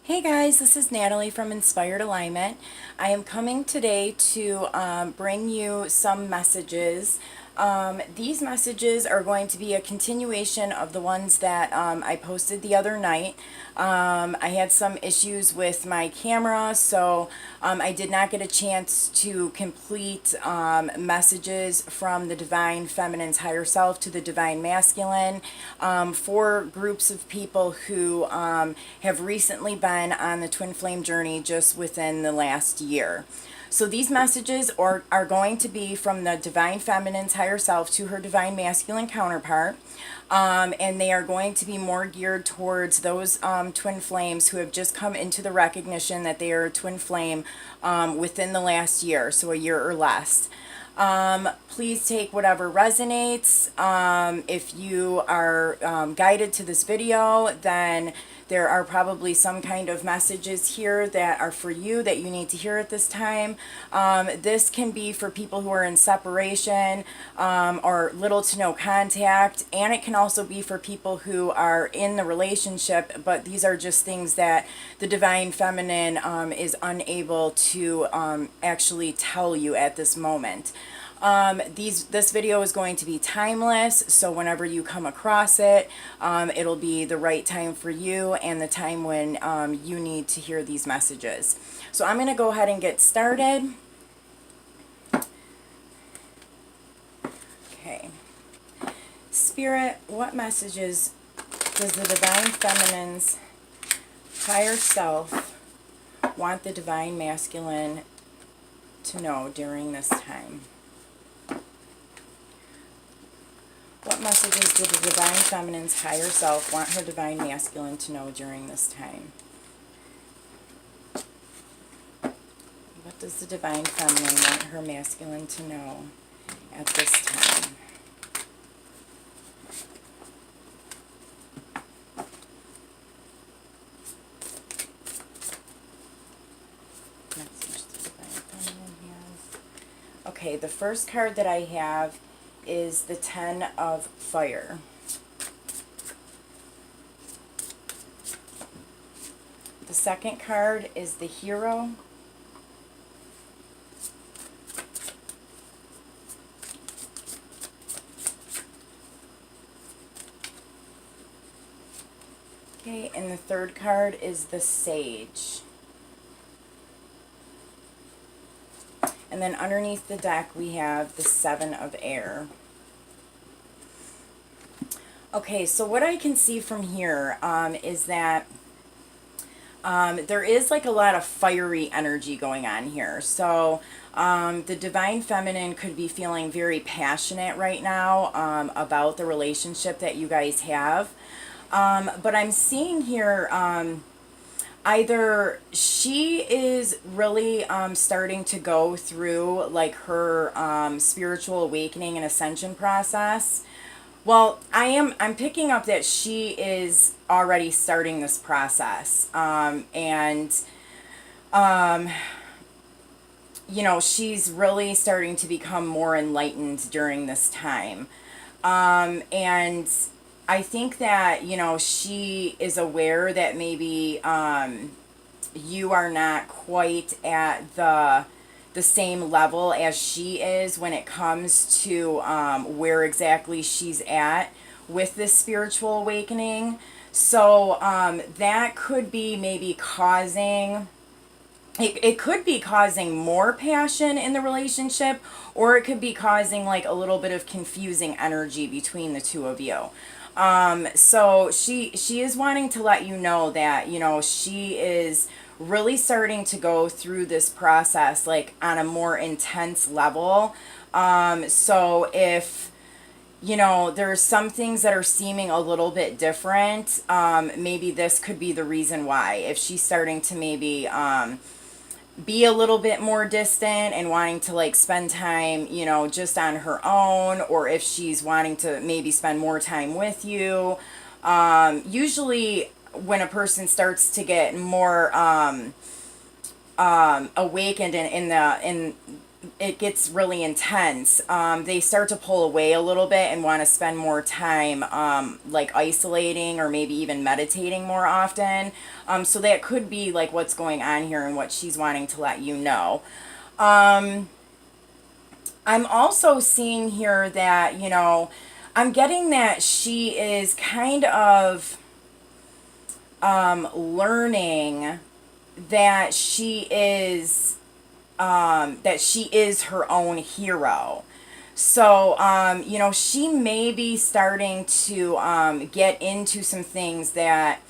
Hey guys, this is Natalie from Inspired Alignment. I am coming today to bring you some messages. These messages are going to be a continuation of the ones that I posted the other night. I had some issues with my camera, so I did not get a chance to complete messages from the Divine Feminine's Higher Self to the Divine Masculine for groups of people who have recently been on the Twin Flame journey just within the last year. So these messages are going to be from the Divine Feminine's Higher Self to her Divine Masculine counterpart. And they are going to be more geared towards those twin flames who have just come into the recognition that they are a twin flame within the last year, so a year or less. Please take whatever resonates. If you are guided to this video, then there are probably some kind of messages here that are for you that you need to hear at this time. This can be for people who are in separation or little to no contact, and it can also be for people who are in the relationship, but these are just things that the Divine Feminine is unable to actually tell you at this moment. This video is going to be timeless, so whenever you come across it, it'll be the right time for you and the time when you need to hear these messages. So I'm going to go ahead and get started. Okay. Spirit, what messages does the Divine Feminine's Higher Self want the Divine Masculine to know during this time? What messages do the Divine Feminine's Higher Self want her Divine Masculine to know during this time? What does the Divine Feminine want her Masculine to know at this time? Message the Divine Feminine has. Okay, the first card that I have is the Ten of Fire. The second card is the Hero. Okay, and the third card is the Sage. And then underneath the deck we have the Seven of Air. Okay, so what I can see from here is that there is like a lot of fiery energy going on here. So the Divine Feminine could be feeling very passionate right now about the relationship that you guys have. But I'm seeing here either she is really starting to go through like her spiritual awakening and ascension process. Well, I'm picking up that she is already starting this process. You know, she's really starting to become more enlightened during this time. And I think that, you know, she is aware that maybe you are not quite at the same level as she is when it comes to where exactly she's at with this spiritual awakening. So that could be maybe causing... It could be causing more passion in the relationship, or it could be causing like a little bit of confusing energy between the two of you. So she is wanting to let you know that, you know, she is really starting to go through this process like on a more intense level. So if, you know, there's some things that are seeming a little bit different, maybe this could be the reason why. If she's starting to maybe be a little bit more distant and wanting to like spend time, you know, just on her own, or if she's wanting to maybe spend more time with you. Usually when a person starts to get more awakened in it gets really intense. They start to pull away a little bit and want to spend more time like isolating or maybe even meditating more often. So that could be like what's going on here and what she's wanting to let you know. I'm also seeing here that, you know, I'm getting that she is kind of learning that that she is her own hero. So, you know, she may be starting to get into some things that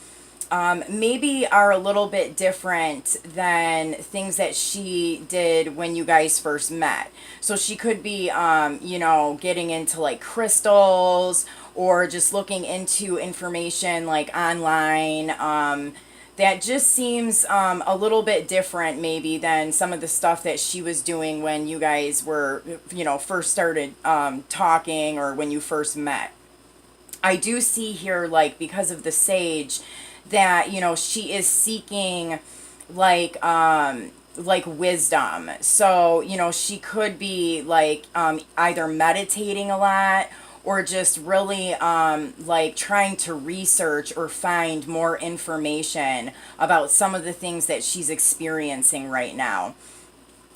maybe are a little bit different than things that she did when you guys first met. So she could be, you know, getting into like crystals or just looking into information like online. That just seems a little bit different maybe than some of the stuff that she was doing when you guys were, you know, first started talking or when you first met. I do see here, like, because of the sage, that, you know, she is seeking, like wisdom. So, you know, she could be, like, either meditating a lot or just really, like, trying to research or find more information about some of the things that she's experiencing right now.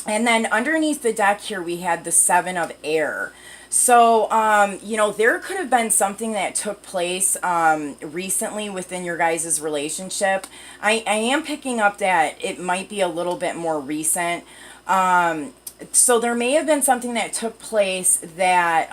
And then underneath the deck here, we had the Seven of Air. So, you know, there could have been something that took place recently within your guys' relationship. I am picking up that it might be a little bit more recent. So there may have been something that took place that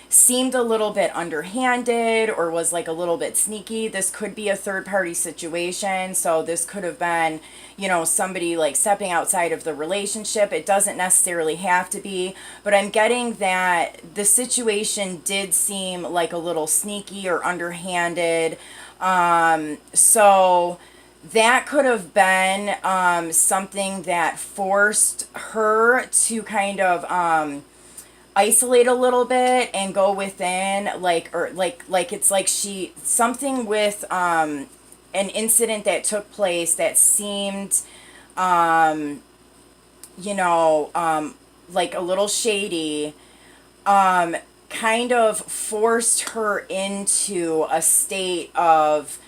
seemed a little bit underhanded or was like a little bit sneaky. This could be a third party situation. So this could have been, you know, somebody like stepping outside of the relationship. It doesn't necessarily have to be, but I'm getting that the situation did seem like a little sneaky or underhanded. So that could have been something that forced her to kind of isolate a little bit and go within, like, or like it's like she, something with an incident that took place that seemed you know, like a little shady, kind of forced her into a state of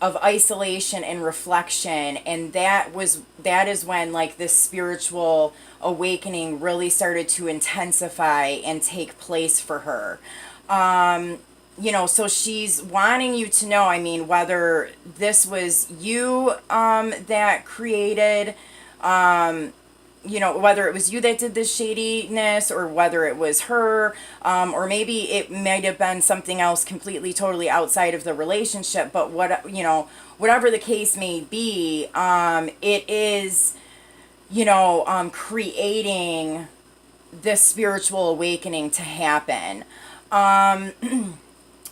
isolation and reflection, and that is when like this spiritual awakening really started to intensify and take place for her. You know, so she's wanting you to know, I mean, whether this was you that created, you know, whether it was you that did this shadiness or whether it was her, or maybe it might have been something else completely, totally outside of the relationship. But what, you know, whatever the case may be, it is, you know, creating this spiritual awakening to happen.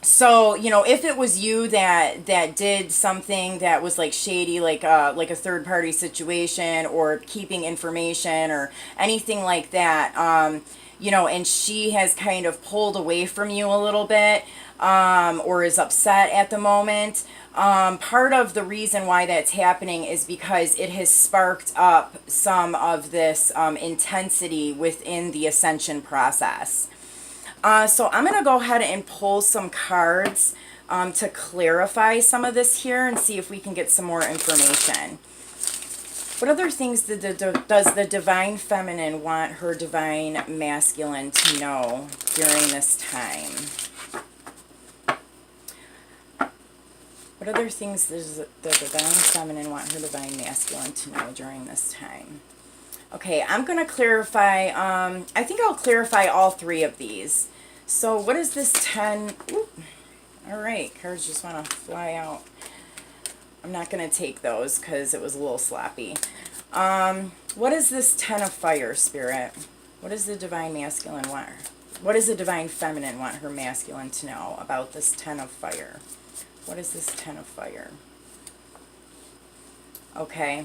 So, you know, if it was you that did something that was like shady, like a third party situation or keeping information or anything like that, you know, and she has kind of pulled away from you a little bit, or is upset at the moment, part of the reason why that's happening is because it has sparked up some of this intensity within the ascension process. So I'm going to go ahead and pull some cards to clarify some of this here and see if we can get some more information. What other things does the Divine Feminine want her Divine Masculine to know during this time? What other things does the Divine Feminine want her Divine Masculine to know during this time? Okay, I'm going to clarify, I think I'll clarify all three of these. So what is this 10? Ooh, all right, cards just want to fly out. I'm not going to take those because it was a little sloppy. What is this 10 of Fire, Spirit? What does the Divine Masculine want? What does the Divine Feminine want her Masculine to know about this 10 of Fire? What is this 10 of Fire? Okay.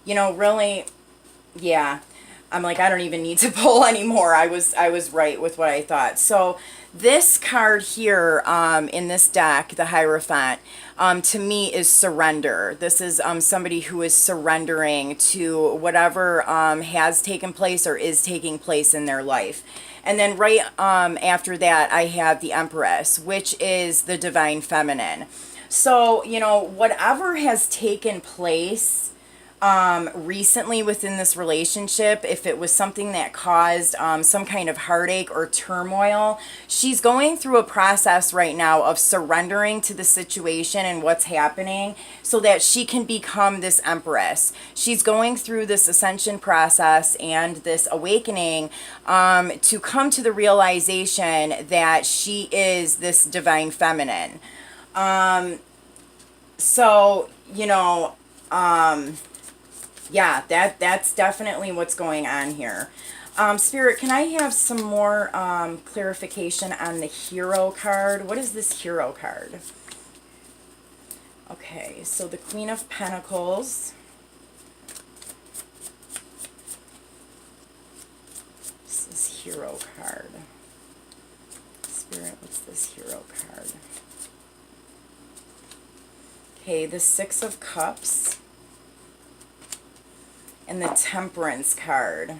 You know, really, yeah. I'm like, I don't even need to pull anymore. I was right with what I thought. So this card here in this deck, the Hierophant, to me is surrender. This is somebody who is surrendering to whatever has taken place or is taking place in their life. And then right after that, I have the Empress, which is the divine feminine. So, you know, whatever has taken place recently within this relationship, if it was something that caused some kind of heartache or turmoil, she's going through a process right now of surrendering to the situation and what's happening so that she can become this empress. She's going through this ascension process and this awakening to come to the realization that she is this divine feminine. So, you know, yeah, that's definitely what's going on here. Spirit, can I have some more clarification on the Hero card? What is this Hero card? Okay, so the Queen of Pentacles. This is Hero card. Spirit, what's this Hero card? Okay, the Six of Cups. And the Temperance card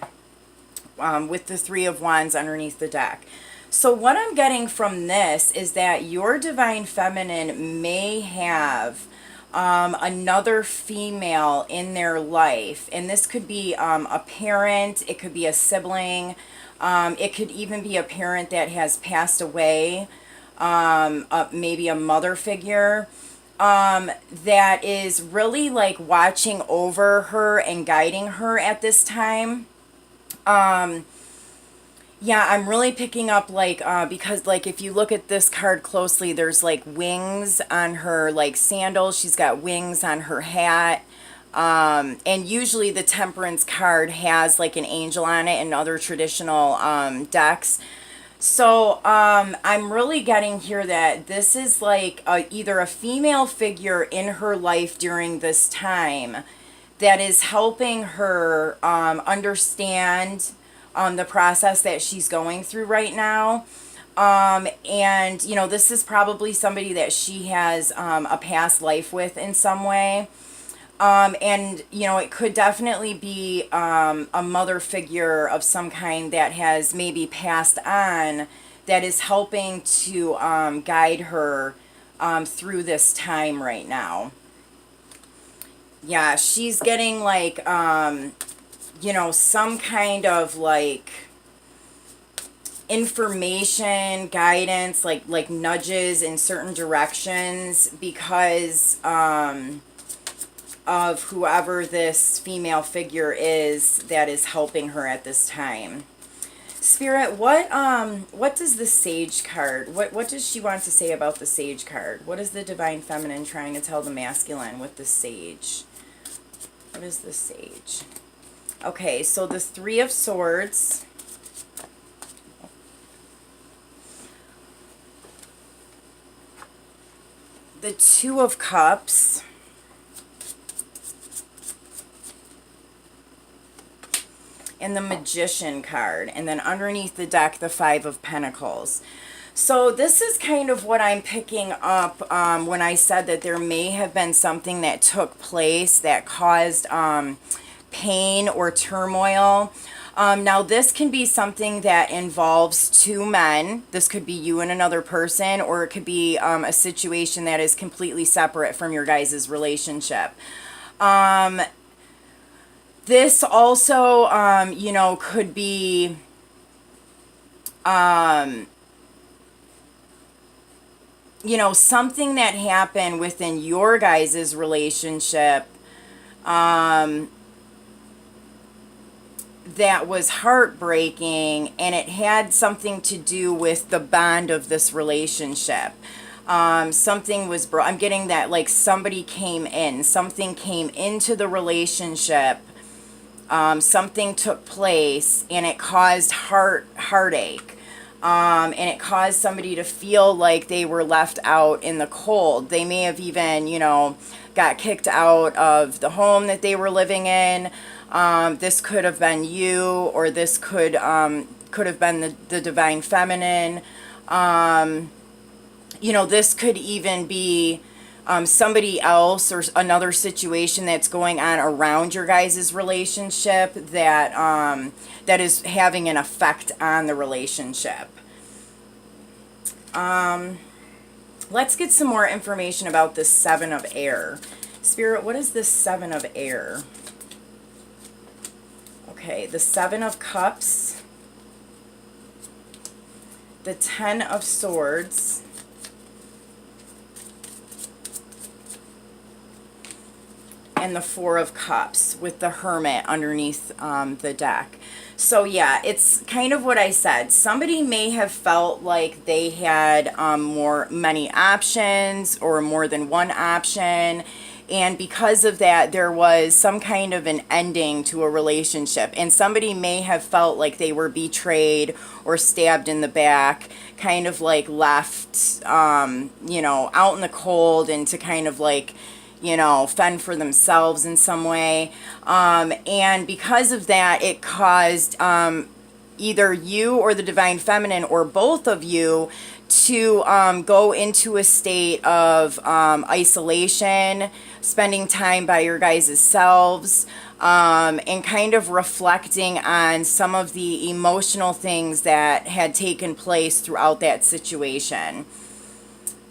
with the Three of Wands underneath the deck. So what I'm getting from this is that your divine feminine may have another female in their life. And this could be a parent, it could be a sibling, it could even be a parent that has passed away, maybe a mother figure. That is really like watching over her and guiding her at this time. Yeah, I'm really picking up like, because like if you look at this card closely, there's like wings on her like sandals. She's got wings on her hat. And usually the Temperance card has like an angel on it in other traditional decks. So, I'm really getting here that this is like either a female figure in her life during this time that is helping her understand the process that she's going through right now. And, you know, this is probably somebody that she has a past life with in some way. And, you know, it could definitely be a mother figure of some kind that has maybe passed on that is helping to guide her through this time right now. Yeah, she's getting like, you know, some kind of like information, guidance, like nudges in certain directions because of whoever this female figure is that is helping her at this time. Spirit, what does the Sage card, what does she want to say about the Sage card? What is the divine feminine trying to tell the masculine with the Sage? What is the Sage? Okay, so the Three of Swords. The Two of Cups. And the Magician card, and then underneath the deck, the Five of Pentacles. So this is kind of what I'm picking up when I said that there may have been something that took place that caused pain or turmoil. Now this can be something that involves two men. This could be you and another person, or it could be a situation that is completely separate from your guys' relationship. This also, you know, could be, you know, something that happened within your guys' relationship, that was heartbreaking, and it had something to do with the bond of this relationship. Something was I'm getting that like somebody came in, something came into the relationship. Something took place and it caused heartache. and it caused somebody to feel like they were left out in the cold. They may have even, got kicked out of the home that they were living in. This could have been you, or this could have been the divine feminine. This could even be somebody else or another situation that's going on around your guys' relationship that is having an effect on the relationship. Let's get some more information about the Seven of Air. Spirit, what is the Seven of Air? Okay, the Seven of Cups, the Ten of Swords, and the Four of Cups with the Hermit underneath the deck. So yeah, it's kind of what I said. Somebody may have felt like they had many options or more than one option. And because of that, there was some kind of an ending to a relationship. And somebody may have felt like they were betrayed or stabbed in the back, kind of like left, out in the cold, and to kind of like, fend for themselves in some way. And because of that, it caused either you or the divine feminine or both of you to go into a state of isolation, spending time by your guys' selves, and kind of reflecting on some of the emotional things that had taken place throughout that situation.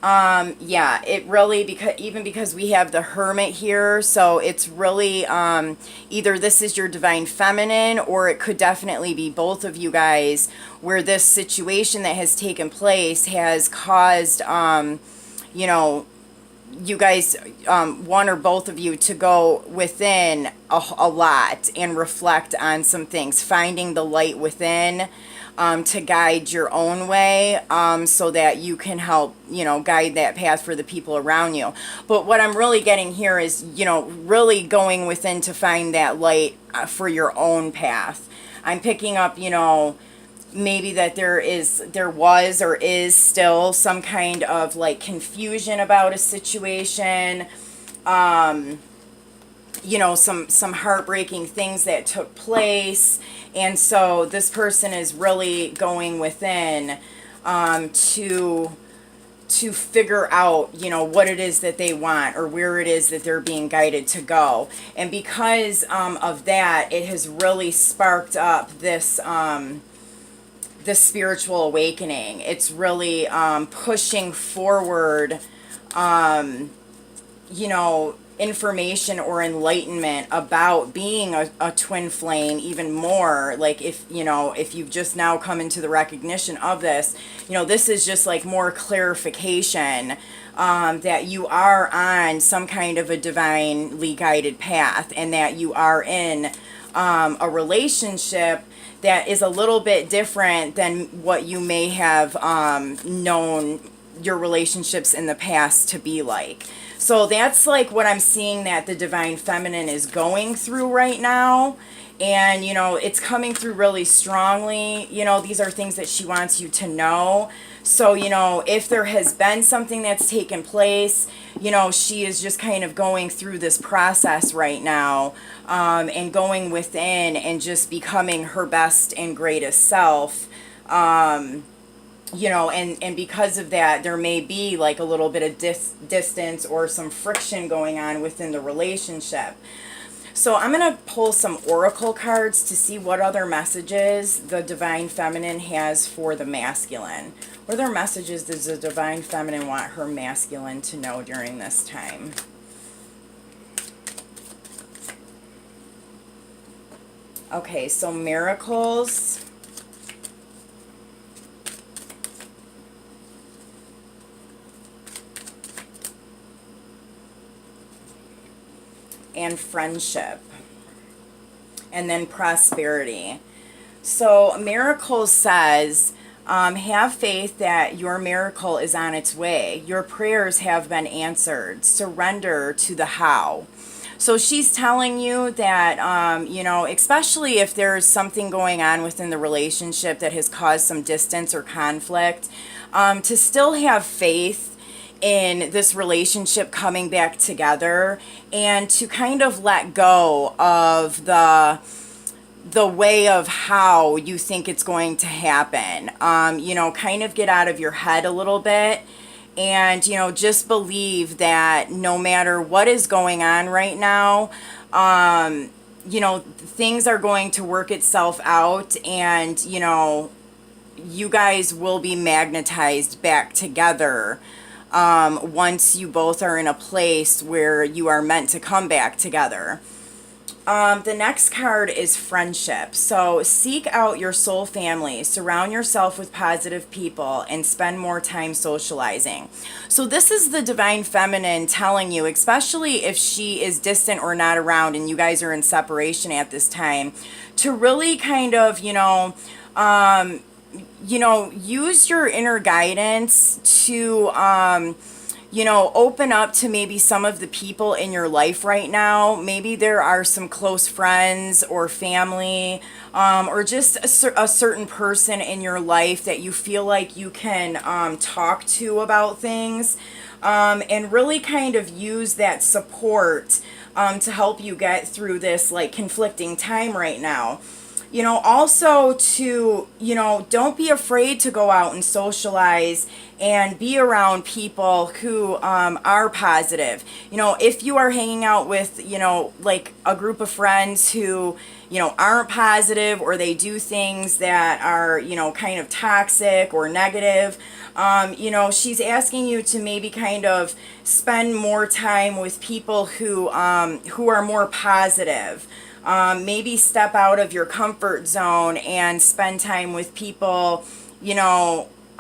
Yeah, it really, because we have the Hermit here, so it's really either this is your divine feminine, or it could definitely be both of you guys, where this situation that has taken place has caused you guys, one or both of you, to go within a lot and reflect on some things, finding the light within, to guide your own way, so that you can help, guide that path for the people around you. But what I'm really getting here is, really going within to find that light for your own path. I'm picking up, maybe that there was or is still some kind of like confusion about a situation, some heartbreaking things that took place. And so this person is really going within to figure out, what it is that they want, or where it is that they're being guided to go. And because of that, it has really sparked up this spiritual awakening. It's really pushing forward, information or enlightenment about being a twin flame even more. Like if you've just now come into the recognition of this, this is just like more clarification that you are on some kind of a divinely guided path, and that you are in a relationship that is a little bit different than what you may have known your relationships in the past to be like. So that's like what I'm seeing that the divine feminine is going through right now. And, it's coming through really strongly. These are things that she wants you to know. So, if there has been something that's taken place, she is just kind of going through this process right now, and going within and just becoming her best and greatest self. And because of that, there may be like a little bit of distance or some friction going on within the relationship. So I'm going to pull some oracle cards to see what other messages the divine feminine has for the masculine. What other messages does the divine feminine want her masculine to know during this time? Okay, so miracles, and friendship, and then prosperity. So miracles says, have faith that your miracle is on its way. Your prayers have been answered. Surrender to the how. So she's telling you that, especially if there's something going on within the relationship that has caused some distance or conflict, to still have faith in this relationship coming back together, and to kind of let go of the way of how you think it's going to happen. Kind of get out of your head a little bit, and just believe that no matter what is going on right now, things are going to work itself out, and you guys will be magnetized back together once you both are in a place where you are meant to come back together. The next card is friendship. So seek out your soul family, surround yourself with positive people, and spend more time socializing. So this is the divine feminine telling you, especially if she is distant or not around and you guys are in separation at this time, to really kind of, use your inner guidance to, open up to maybe some of the people in your life right now. Maybe there are some close friends or family, or just a certain person in your life that you feel like you can talk to about things, and really kind of use that support to help you get through this like conflicting time right now. Also to, don't be afraid to go out and socialize and be around people who are positive. If you are hanging out with, like a group of friends who, aren't positive, or they do things that are, kind of toxic or negative, she's asking you to maybe kind of spend more time with people who are more positive. Maybe step out of your comfort zone and spend time with people,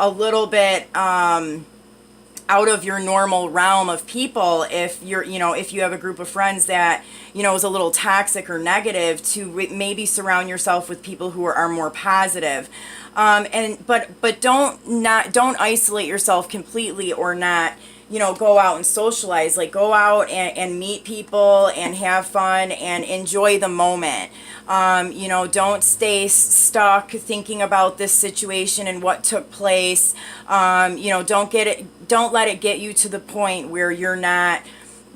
a little bit out of your normal realm of people. If if you have a group of friends that, is a little toxic or negative, to maybe surround yourself with people who are more positive. But don't isolate yourself completely, or not, go out and socialize. Like, go out and meet people and have fun and enjoy the moment. Don't stay stuck thinking about this situation and what took place. Don't let it get you to the point where you're not,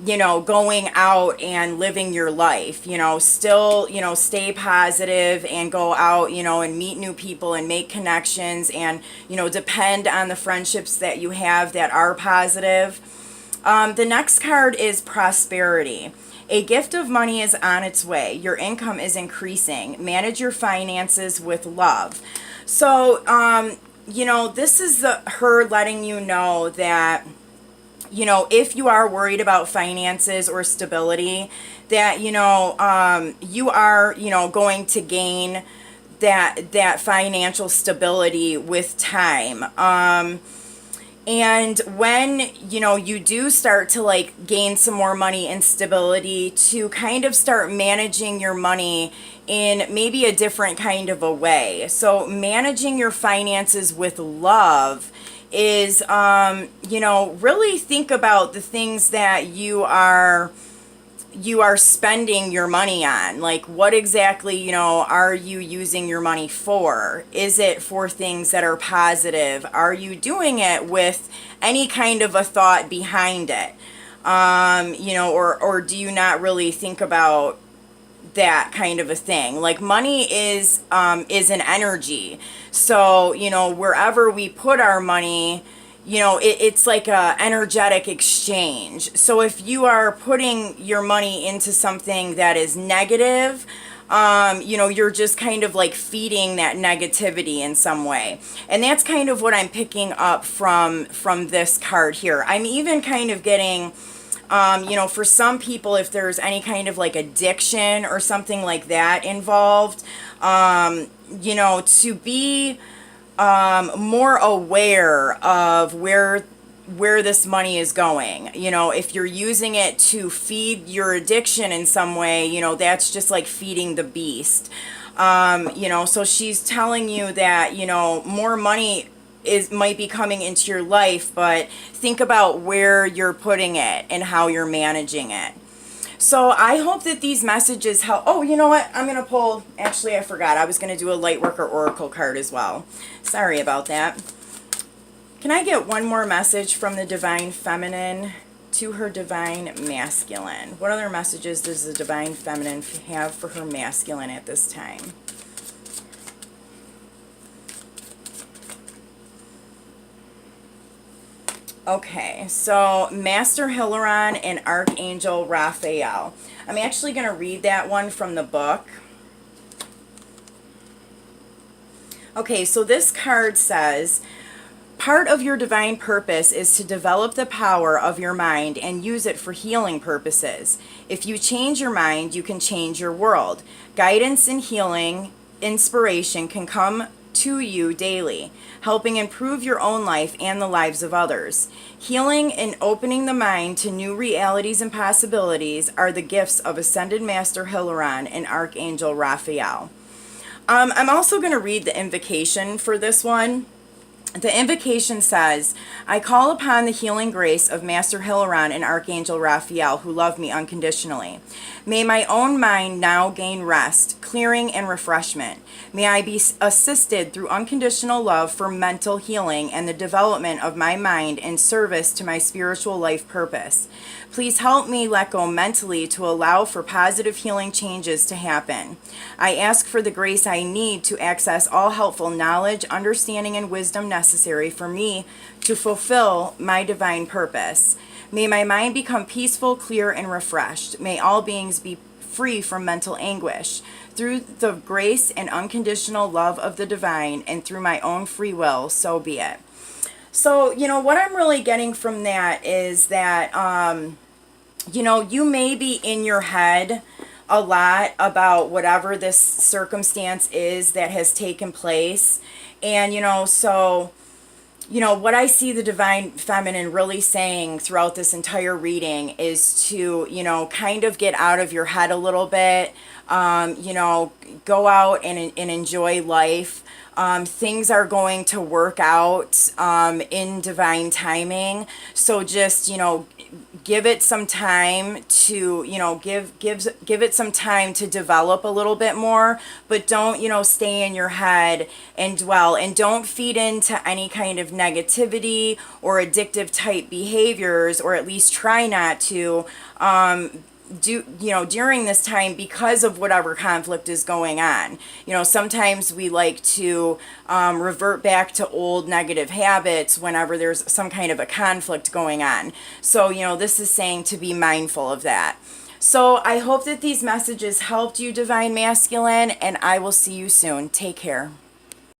going out and living your life. Still, stay positive and go out, and meet new people and make connections, and, depend on the friendships that you have that are positive. The next card is prosperity. A gift of money is on its way. Your income is increasing. Manage your finances with love. So, this is her letting you know that, if you are worried about finances or stability, that, you are, going to gain that financial stability with time. And when, you do start to like gain some more money and stability, to kind of start managing your money in maybe a different kind of a way. So managing your finances with love is, really think about the things that you are spending your money on. Like, what exactly, are you using your money for? Is it for things that are positive? Are you doing it with any kind of a thought behind it? Or do you not really think about that kind of a thing? Like, money is an energy. So, wherever we put our money, it's like a energetic exchange. So if you are putting your money into something that is negative, you're just kind of like feeding that negativity in some way. And that's kind of what I'm picking up from this card here. I'm even kind of getting, for some people, if there's any kind of like addiction or something like that involved, to be more aware of where this money is going. If you're using it to feed your addiction in some way, that's just like feeding the beast. So she's telling you that, more money might be coming into your life, but think about where you're putting it and how you're managing it. So I hope that these messages help. Oh, you know what? I'm going to pull, actually I forgot. I was going to do a Lightworker Oracle card as well. Sorry about that. Can I get one more message from the Divine Feminine to her Divine Masculine? What other messages does the Divine Feminine have for her Masculine at this time? Okay, so Master Hilarion and Archangel Raphael. I'm actually going to read that one from the book. Okay, so this card says, part of your divine purpose is to develop the power of your mind and use it for healing purposes. If you change your mind, you can change your world. Guidance and healing, inspiration can come to you daily, helping improve your own life and the lives of others. Healing and opening the mind to new realities and possibilities are the gifts of Ascended Master Hilarion and Archangel Raphael. I'm also going to read the invocation for this one. The invocation says, I call upon the healing grace of Master Hilarion and Archangel Raphael, who love me unconditionally. May my own mind now gain rest, clearing, and refreshment. May I be assisted through unconditional love for mental healing and the development of my mind in service to my spiritual life purpose. Please help me let go mentally to allow for positive healing changes to happen. I ask for the grace I need to access all helpful knowledge, understanding, and wisdom necessary for me to fulfill my divine purpose. May my mind become peaceful, clear, and refreshed. May all beings be free from mental anguish. Through the grace and unconditional love of the divine and through my own free will, so be it. So, what I'm really getting from that is that, you may be in your head a lot about whatever this circumstance is that has taken place. And, what I see the Divine Feminine really saying throughout this entire reading is to, kind of get out of your head a little bit, go out and enjoy life. Things are going to work out in divine timing. So just, give it some time to, give it some time to develop a little bit more, but don't, stay in your head and dwell, and don't feed into any kind of negativity or addictive type behaviors, or at least try not to, during this time, because of whatever conflict is going on. Sometimes we like to revert back to old negative habits whenever there's some kind of a conflict going on. So, this is saying to be mindful of that. So I hope that these messages helped you, Divine Masculine, and I will see you soon. Take care.